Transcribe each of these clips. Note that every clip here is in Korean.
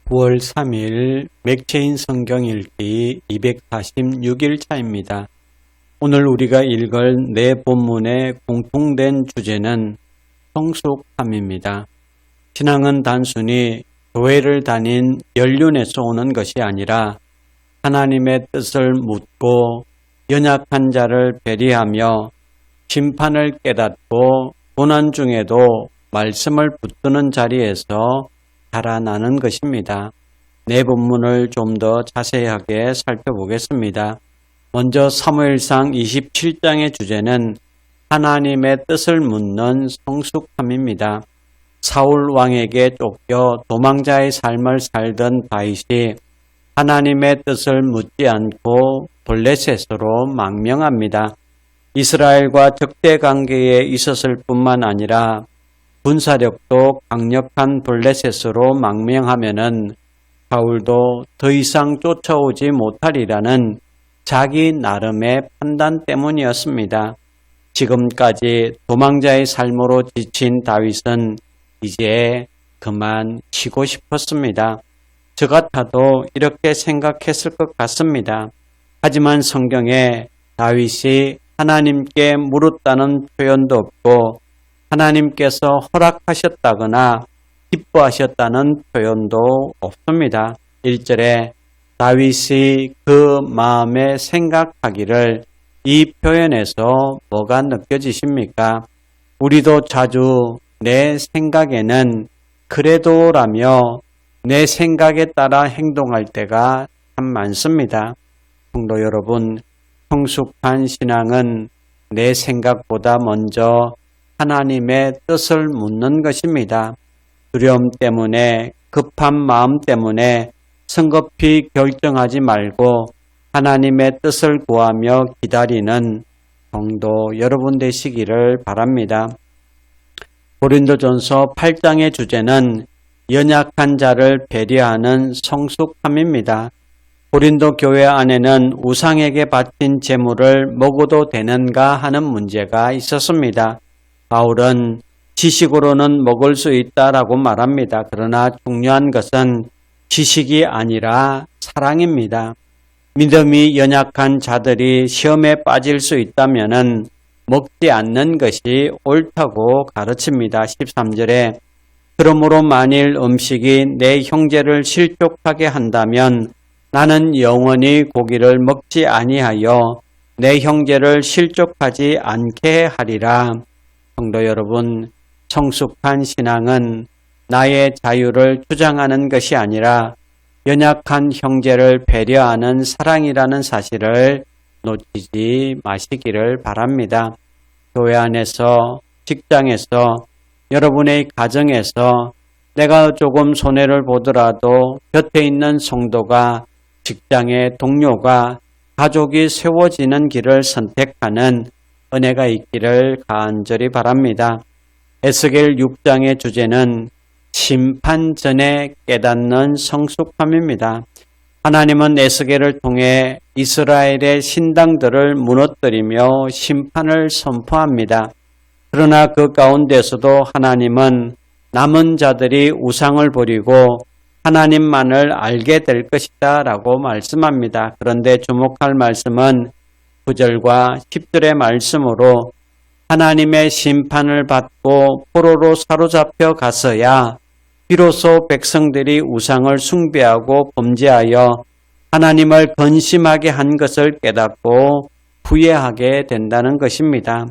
9월 3일 맥체인 성경 읽기 246일차입니다. 오늘 우리가 읽을 네 본문의 공통된 주제는 성숙함입니다. 신앙은 단순히 교회를 다닌 연륜에서 오는 것이 아니라 하나님의 뜻을 묻고 연약한 자를 배려하며 심판을 깨닫고 고난 중에도 말씀을 붙드는 자리에서 자라나는 것입니다. 네 본문을 좀 더 자세하게 살펴보겠습니다. 먼저 사무엘상 27장의 주제는 하나님의 뜻을 묻는 성숙함입니다. 사울 왕에게 쫓겨 도망자의 삶을 살던 다윗이 하나님의 뜻을 묻지 않고 블레셋으로 망명합니다. 이스라엘과 적대 관계에 있었을 뿐만 아니라 군사력도 강력한 블레셋으로 망명하면은 사울도 더 이상 쫓아오지 못하리라는 자기 나름의 판단 때문이었습니다. 지금까지 도망자의 삶으로 지친 다윗은 이제 그만 쉬고 싶었습니다. 저 같아도 이렇게 생각했을 것 같습니다. 하지만 성경에 다윗이 하나님께 물었다는 표현도 없고 하나님께서 허락하셨다거나 기뻐하셨다는 표현도 없습니다. 1절에 다윗이 그 마음에 생각하기를, 이 표현에서 뭐가 느껴지십니까? 우리도 자주 내 생각에는 그래도라며 내 생각에 따라 행동할 때가 참 많습니다. 성도 여러분, 성숙한 신앙은 내 생각보다 먼저 하나님의 뜻을 묻는 것입니다. 두려움 때문에, 급한 마음 때문에 성급히 결정하지 말고 하나님의 뜻을 구하며 기다리는 성도 여러분 되시기를 바랍니다. 고린도전서 8장의 주제는 연약한 자를 배려하는 성숙함입니다. 고린도 교회 안에는 우상에게 바친 제물을 먹어도 되는가 하는 문제가 있었습니다. 바울은 지식으로는 먹을 수 있다라고 말합니다. 그러나 중요한 것은 지식이 아니라 사랑입니다. 믿음이 연약한 자들이 시험에 빠질 수 있다면은 먹지 않는 것이 옳다고 가르칩니다. 13절에 그러므로 만일 음식이 내 형제를 실족하게 한다면 나는 영원히 고기를 먹지 아니하여 내 형제를 실족하지 않게 하리라. 성도 여러분, 성숙한 신앙은 나의 자유를 주장하는 것이 아니라 연약한 형제를 배려하는 사랑이라는 사실을 놓치지 마시기를 바랍니다. 교회 안에서, 직장에서, 여러분의 가정에서 내가 조금 손해를 보더라도 곁에 있는 성도가, 직장의 동료가, 가족이 세워지는 길을 선택하는 은혜가 있기를 간절히 바랍니다. 에스겔 6장의 주제는 심판 전에 깨닫는 성숙함입니다. 하나님은 에스겔을 통해 이스라엘의 신당들을 무너뜨리며 심판을 선포합니다. 그러나 그 가운데서도 하나님은 남은 자들이 우상을 버리고 하나님만을 알게 될 것이다 라고 말씀합니다. 그런데 주목할 말씀은 9절과 10절의 말씀으로 하나님의 심판을 받고 포로로 사로잡혀 가서야 비로소 백성들이 우상을 숭배하고 범죄하여 하나님을 근심하게 한 것을 깨닫고 후회하게 된다는 것입니다.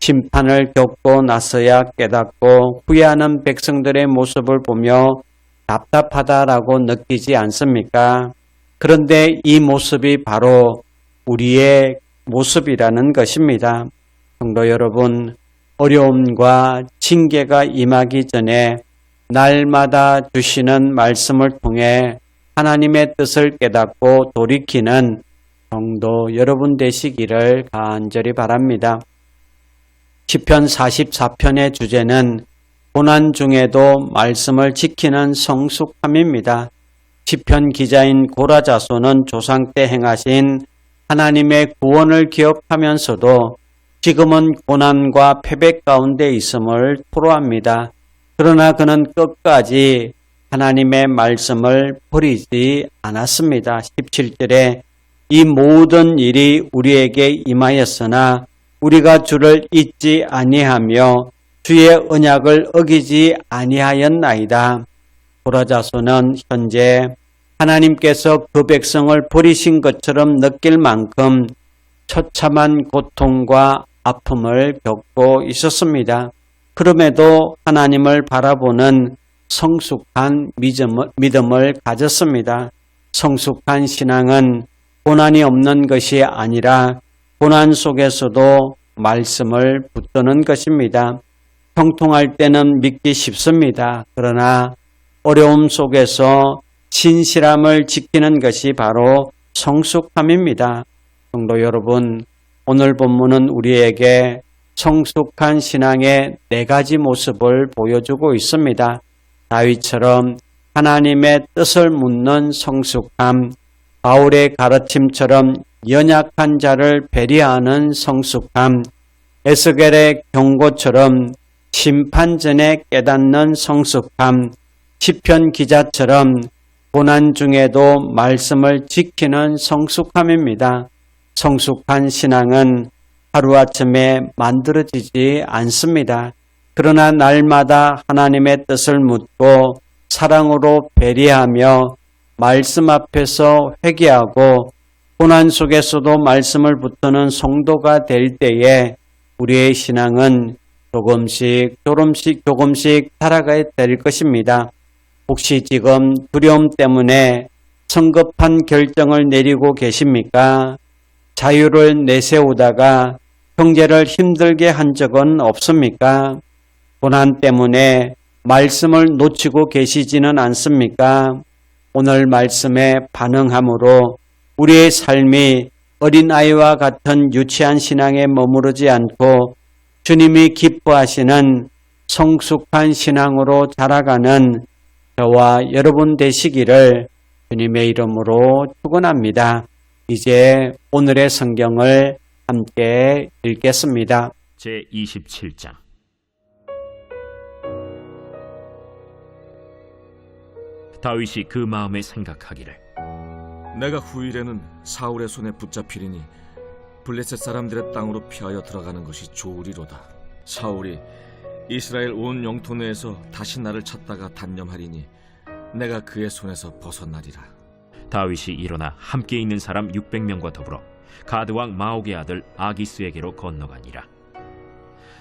심판을 겪고 나서야 깨닫고 후회하는 백성들의 모습을 보며 답답하다라고 느끼지 않습니까? 그런데 이 모습이 바로 우리의 모습이라는 것입니다. 성도 여러분, 어려움과 징계가 임하기 전에 날마다 주시는 말씀을 통해 하나님의 뜻을 깨닫고 돌이키는 성도 여러분 되시기를 간절히 바랍니다. 시편 44편의 주제는 고난 중에도 말씀을 지키는 성숙함입니다. 시편 기자인 고라 자손은 조상 때 행하신 하나님의 구원을 기억하면서도 지금은 고난과 패배 가운데 있음을 토로합니다. 그러나 그는 끝까지 하나님의 말씀을 버리지 않았습니다. 17절에 이 모든 일이 우리에게 임하였으나 우리가 주를 잊지 아니하며 주의 언약을 어기지 아니하였나이다. 고라자손은 현재 하나님께서 그 백성을 버리신 것처럼 느낄 만큼 처참한 고통과 아픔을 겪고 있었습니다. 그럼에도 하나님을 바라보는 성숙한 믿음을 가졌습니다. 성숙한 신앙은 고난이 없는 것이 아니라 고난 속에서도 말씀을 붙드는 것입니다. 형통할 때는 믿기 쉽습니다. 그러나 어려움 속에서 신실함을 지키는 것이 바로 성숙함입니다. 성도 여러분, 오늘 본문은 우리에게 성숙한 신앙의 4가지 모습을 보여주고 있습니다. 다윗처럼 하나님의 뜻을 묻는 성숙함, 바울의 가르침처럼 연약한 자를 배려하는 성숙함, 에스겔의 경고처럼 심판 전에 깨닫는 성숙함, 시편 기자처럼 고난 중에도 말씀을 지키는 성숙함입니다. 성숙한 신앙은 하루아침에 만들어지지 않습니다. 그러나 날마다 하나님의 뜻을 묻고 사랑으로 배려하며 말씀 앞에서 회개하고 고난 속에서도 말씀을 붙드는 성도가 될 때에 우리의 신앙은 조금씩 살아가야 될 것입니다. 혹시 지금 두려움 때문에 성급한 결정을 내리고 계십니까? 자유를 내세우다가 형제를 힘들게 한 적은 없습니까? 고난 때문에 말씀을 놓치고 계시지는 않습니까? 오늘 말씀에 반응함으로 우리의 삶이 어린아이와 같은 유치한 신앙에 머무르지 않고 주님이 기뻐하시는 성숙한 신앙으로 자라가는 저와 여러분 되시기를 주님의 이름으로 축원합니다. 이제 오늘의 성경을 함께 읽겠습니다. 제27장 다윗이 그 마음에 생각하기를 내가 후일에는 사울의 손에 붙잡히리니 블레셋 사람들의 땅으로 피하여 들어가는 것이 좋으리로다. 사울이 이스라엘 온 영토 내에서 다시 나를 찾다가 단념하리니 내가 그의 손에서 벗어나리라. 다윗이 일어나 함께 있는 사람 600명과 더불어 가드왕 마옥의 아들 아기스에게로 건너가니라.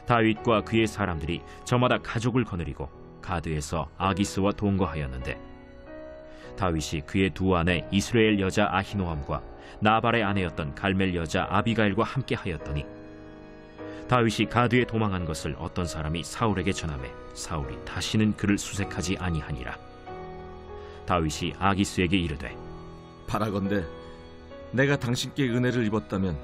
다윗과 그의 사람들이 저마다 가족을 거느리고 가드에서 아기스와 동거하였는데 다윗이 그의 두 아내 이스라엘 여자 아히노함과 나발의 아내였던 갈멜 여자 아비가일과 함께 하였더니 다윗이 가드에 도망한 것을 어떤 사람이 사울에게 전하매 사울이 다시는 그를 수색하지 아니하니라. 다윗이 아기스에게 이르되 바라건대 내가 당신께 은혜를 입었다면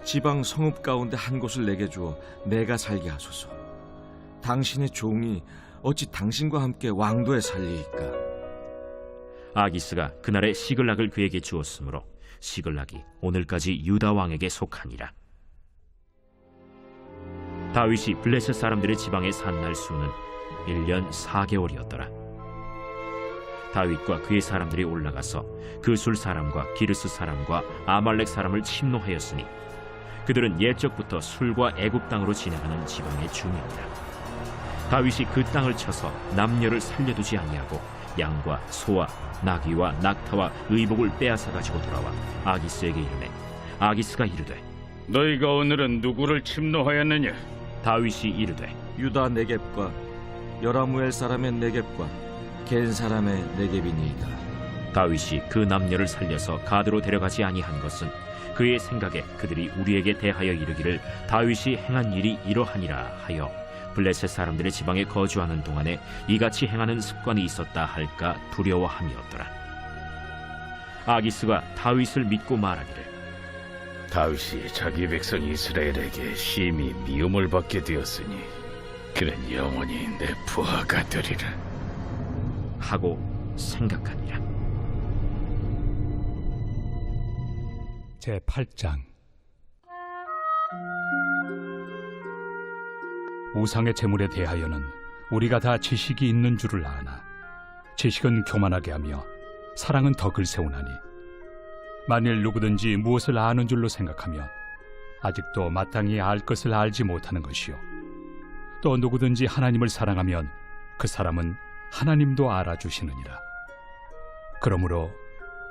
지방 성읍 가운데 한 곳을 내게 주어 내가 살게 하소서. 당신의 종이 어찌 당신과 함께 왕도에 살리이까. 아기스가 그날에 시글락을 그에게 주었으므로 시글락이 오늘까지 유다 왕에게 속하니라. 다윗이 블레셋 사람들의 지방에 산 날 수는 1년 4개월이었더라. 다윗과 그의 사람들이 올라가서 그술 사람과 기르스 사람과 아말렉 사람을 침노하였으니 그들은 옛적부터 술과 애굽 땅으로 지나가는 지방의 주민이라. 다윗이 그 땅을 쳐서 남녀를 살려두지 아니하고 양과 소와 나귀와 낙타와 의복을 빼앗아 가지고 돌아와 아기스에게 이르매 아기스가 이르되 너희가 오늘은 누구를 침노하였느냐? 다윗이 이르되 유다 네겝과 여라무엘 사람의 네겝과 겐 사람의 네겝이니이다. 다윗이 그 남녀를 살려서 가드로 데려가지 아니한 것은 그의 생각에 그들이 우리에게 대하여 이르기를 다윗이 행한 일이 이러하니라 하여 블레셋 사람들의 지방에 거주하는 동안에 이같이 행하는 습관이 있었다 할까 두려워함이었더라. 아기스가 다윗을 믿고 말하기를 다윗이 자기 백성 이스라엘에게 심히 미움을 받게 되었으니 그는 영원히 내 부하가 되리라 하고 생각하니라. 제8장 우상의 제물에 대하여는 우리가 다 지식이 있는 줄을 아나 지식은 교만하게 하며 사랑은 덕을 세우나니 만일 누구든지 무엇을 아는 줄로 생각하면 아직도 마땅히 알 것을 알지 못하는 것이요 또 누구든지 하나님을 사랑하면 그 사람은 하나님도 알아주시느니라. 그러므로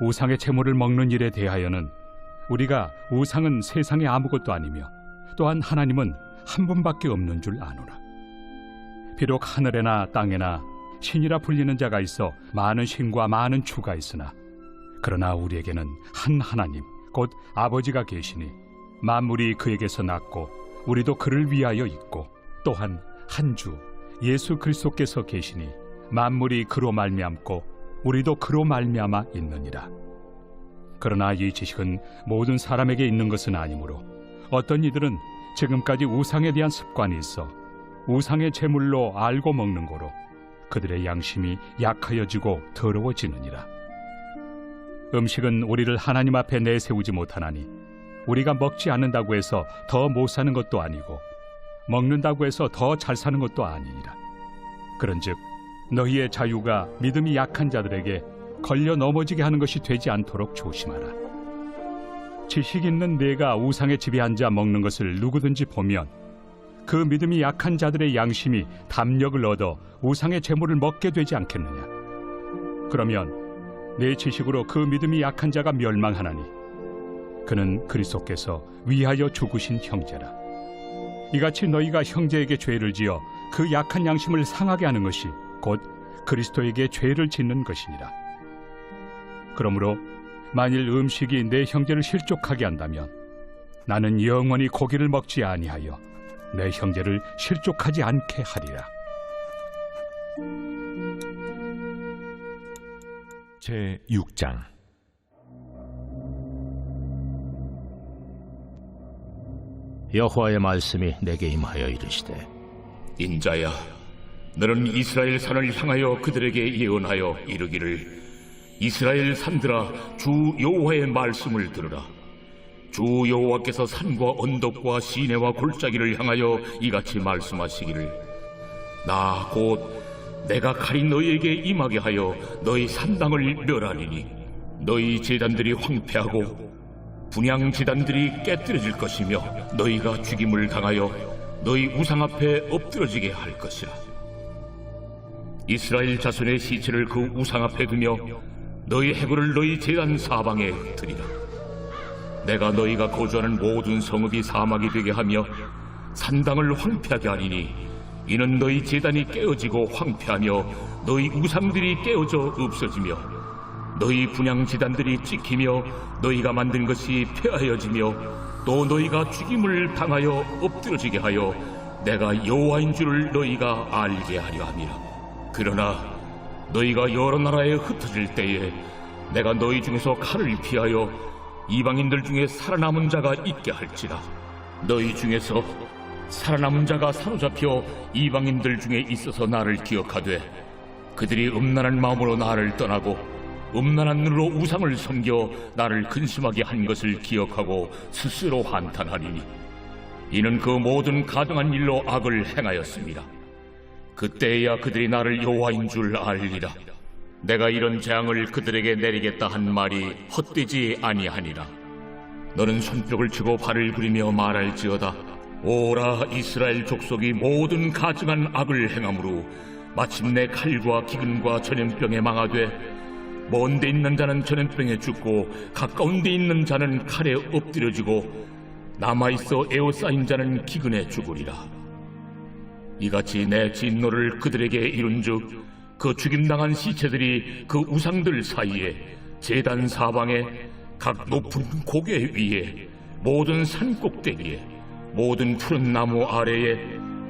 우상의 제물을 먹는 일에 대하여는 우리가 우상은 세상에 아무것도 아니며 또한 하나님은 한 분밖에 없는 줄 아노라. 비록 하늘에나 땅에나 신이라 불리는 자가 있어 많은 신과 많은 주가 있으나 그러나 우리에게는 한 하나님 곧 아버지가 계시니 만물이 그에게서 났고 우리도 그를 위하여 있고 또한 한 주 예수 그리스도께서 계시니 만물이 그로 말미암고 우리도 그로 말미암아 있느니라. 그러나 이 지식은 모든 사람에게 있는 것은 아니므로 어떤 이들은 지금까지 우상에 대한 습관이 있어 우상의 제물로 알고 먹는 거로 그들의 양심이 약하여지고 더러워지느니라. 음식은 우리를 하나님 앞에 내세우지 못하나니 우리가 먹지 않는다고 해서 더 못 사는 것도 아니고 먹는다고 해서 더 잘 사는 것도 아니니라. 그런즉 너희의 자유가 믿음이 약한 자들에게 걸려 넘어지게 하는 것이 되지 않도록 조심하라. 지식 있는 네가 우상의 집에 앉아 먹는 것을 누구든지 보면 그 믿음이 약한 자들의 양심이 담력을 얻어 우상의 제물을 먹게 되지 않겠느냐. 그러면 내 지식으로 그 믿음이 약한 자가 멸망하나니 그는 그리스도께서 위하여 죽으신 형제라. 이같이 너희가 형제에게 죄를 지어 그 약한 양심을 상하게 하는 것이 곧 그리스도에게 죄를 짓는 것이니라. 그러므로 만일 음식이 내 형제를 실족하게 한다면 나는 영원히 고기를 먹지 아니하여 내 형제를 실족하지 않게 하리라. 제6장 여호와의 말씀이 내게 임하여 이르시되 인자야, 너는 이스라엘 산을 향하여 그들에게 예언하여 이르기를 이스라엘 산들아, 주 여호와의 말씀을 들으라. 주 여호와께서 산과 언덕과 시내와 골짜기를 향하여 이같이 말씀하시기를 나 곧 내가 칼이 너희에게 임하게 하여 너희 산당을 멸하리니 너희 제단들이 황폐하고 분향 제단들이 깨뜨려질 것이며 너희가 죽임을 당하여 너희 우상 앞에 엎드러지게 할 것이라. 이스라엘 자손의 시체를 그 우상 앞에 두며 너희 해골을 너희 제단 사방에 드리라. 내가 너희가 거주하는 모든 성읍이 사막이 되게 하며 산당을 황폐하게 하리니 이는 너희 제단이 깨어지고 황폐하며 너희 우상들이 깨어져 없어지며 너희 분향 제단들이 찍히며 너희가 만든 것이 폐하여지며 또 너희가 죽임을 당하여 엎드러지게 하여 내가 여호와인 줄을 너희가 알게 하려 함이라. 그러나 너희가 여러 나라에 흩어질 때에 내가 너희 중에서 칼을 피하여 이방인들 중에 살아남은 자가 있게 할지라. 너희 중에서 살아남은 자가 사로잡혀 이방인들 중에 있어서 나를 기억하되 그들이 음란한 마음으로 나를 떠나고 음란한 눈으로 우상을 섬겨 나를 근심하게 한 것을 기억하고 스스로 한탄하리니 이는 그 모든 가증한 일로 악을 행하였습니다. 그때야 그들이 나를 여호와인 줄 알리라. 내가 이런 재앙을 그들에게 내리겠다 한 말이 헛되지 아니하니라. 너는 손뼉을 치고 발을 그리며 말할지어다. 오라, 이스라엘 족속이 모든 가증한 악을 행함으로 마침내 칼과 기근과 전염병에 망하되 먼 데 있는 자는 전염병에 죽고 가까운 데 있는 자는 칼에 엎드려지고 남아있어 에워싸인 자는 기근에 죽으리라. 이같이 내 진노를 그들에게 이룬즉 그 죽임당한 시체들이 그 우상들 사이에 제단 사방에 각 높은 고개 위에 모든 산 꼭대기에 모든 푸른 나무 아래에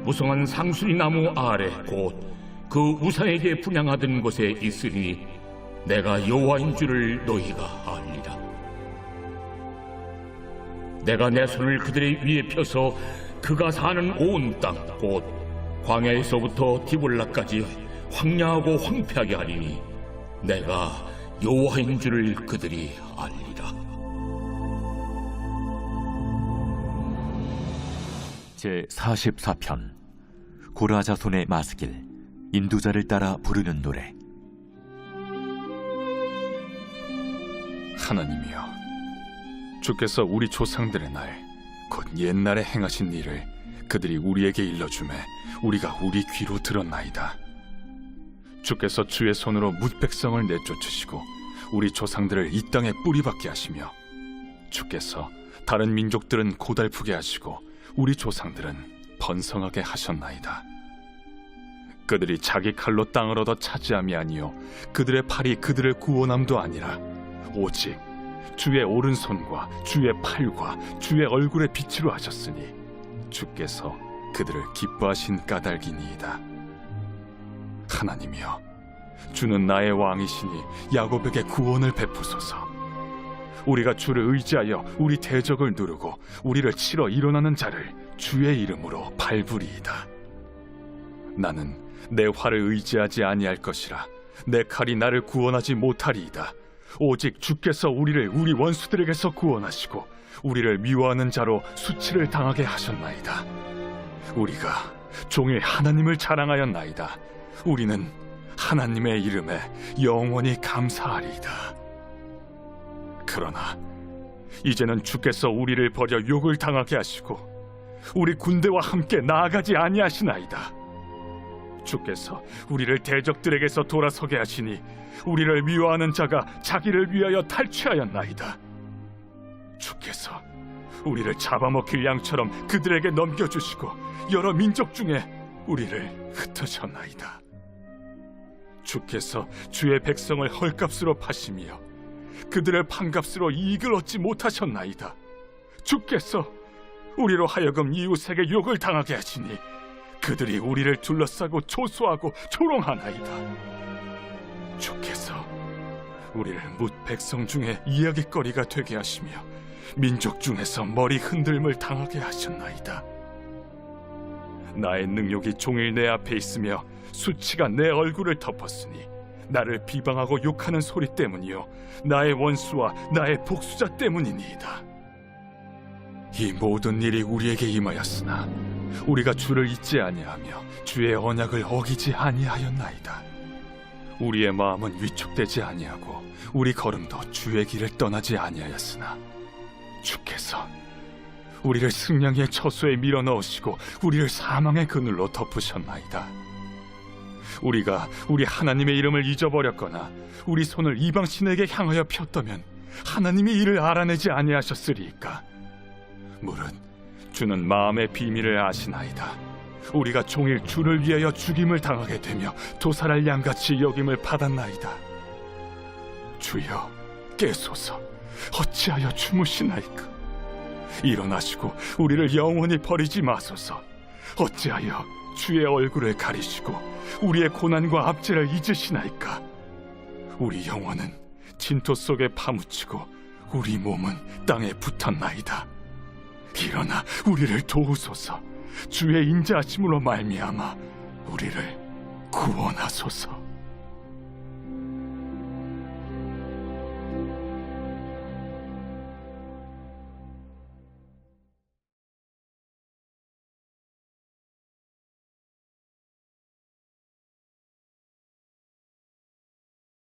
무성한 상수리 나무 아래 곧 그 우상에게 분향하던 곳에 있으리니 내가 여호와인 줄을 너희가 알리라. 내가 내 손을 그들의 위에 펴서 그가 사는 온 땅 곧 광야에서부터 디볼라까지 황량하고 황폐하게 하리니 내가 여호와인 줄을 그들이 알리라. 제44편 고라 자손의 마스길 인도자를 따라 부르는 노래. 하나님이여, 주께서 우리 조상들의 날, 곧 옛날에 행하신 일을 그들이 우리에게 일러주매 우리가 우리 귀로 들었나이다. 주께서 주의 손으로 뭇 백성을 내쫓으시고 우리 조상들을 이 땅에 뿌리박게 하시며, 주께서 다른 민족들은 고달프게 하시고 우리 조상들은 번성하게 하셨나이다. 그들이 자기 칼로 땅을 얻어 차지함이 아니요 그들의 팔이 그들을 구원함도 아니라 오직 주의 오른손과 주의 팔과 주의 얼굴의 빛으로 하셨으니 주께서 그들을 기뻐하신 까닭이니이다. 하나님이여, 주는 나의 왕이시니 야곱에게 구원을 베푸소서. 우리가 주를 의지하여 우리 대적을 누르고 우리를 치러 일어나는 자를 주의 이름으로 밟으리이다. 나는 내 활을 의지하지 아니할 것이라. 내 칼이 나를 구원하지 못하리이다. 오직 주께서 우리를 우리 원수들에게서 구원하시고 우리를 미워하는 자로 수치를 당하게 하셨나이다. 우리가 종일 하나님을 자랑하였나이다. 우리는 하나님의 이름에 영원히 감사하리이다. 그러나 이제는 주께서 우리를 버려 욕을 당하게 하시고 우리 군대와 함께 나아가지 아니하시나이다. 주께서 우리를 대적들에게서 돌아서게 하시니 우리를 미워하는 자가 자기를 위하여 탈취하였나이다. 주께서 우리를 잡아먹힐 양처럼 그들에게 넘겨주시고 여러 민족 중에 우리를 흩으셨나이다. 주께서 주의 백성을 헐값으로 파시며 그들을 판값으로 이익을 얻지 못하셨나이다. 주께서 우리로 하여금 이웃에게 욕을 당하게 하시니 그들이 우리를 둘러싸고 조소하고 조롱하나이다. 주께서 우리를 뭇 백성 중에 이야깃거리가 되게 하시며 민족 중에서 머리 흔들림을 당하게 하셨나이다. 나의 능욕이 종일 내 앞에 있으며 수치가 내 얼굴을 덮었으니 나를 비방하고 욕하는 소리 때문이요 나의 원수와 나의 복수자 때문이니이다. 이 모든 일이 우리에게 임하였으나 우리가 주를 잊지 아니하며 주의 언약을 어기지 아니하였나이다. 우리의 마음은 위축되지 아니하고 우리 걸음도 주의 길을 떠나지 아니하였으나 주께서 우리를 승냥이의 처소에 밀어넣으시고 우리를 사망의 그늘로 덮으셨나이다. 우리가 우리 하나님의 이름을 잊어버렸거나 우리 손을 이방 신에게 향하여 폈다면 하나님이 이를 알아내지 아니하셨으리이까. 무릇 주는 마음의 비밀을 아시나이다. 우리가 종일 주를 위하여 죽임을 당하게 되며 도살할 양같이 여김을 받았나이다. 주여 깨소서. 어찌하여 주무시나이까. 일어나시고 우리를 영원히 버리지 마소서. 어찌하여 주의 얼굴을 가리시고 우리의 고난과 압제를 잊으시나이까. 우리 영혼은 진토 속에 파묻히고 우리 몸은 땅에 붙었나이다. 일어나 우리를 도우소서. 주의 인자하심으로 말미암아 우리를 구원하소서.